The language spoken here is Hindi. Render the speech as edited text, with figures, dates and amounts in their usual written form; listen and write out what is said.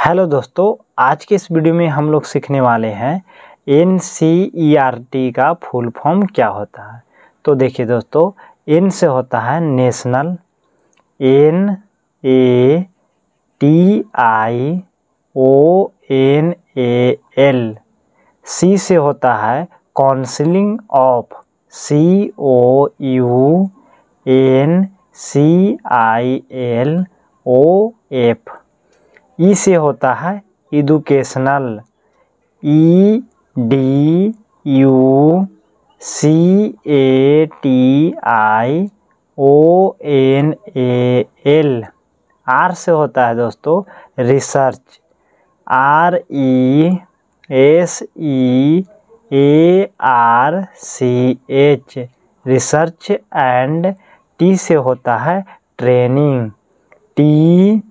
हेलो दोस्तों, आज के इस वीडियो में हम लोग सीखने वाले हैं NCERT का फुल फॉर्म क्या होता है। तो देखिए दोस्तों, N से होता है नेशनल, NATIONAL। C से होता है काउंसिलिंग ऑफ, COUNCILOF। ई से होता है एजुकेशनल, EDUCATIONAL। आर से होता है दोस्तों research, RESEARCH, research and. T से होता है ट्रेनिंग, TRAINING।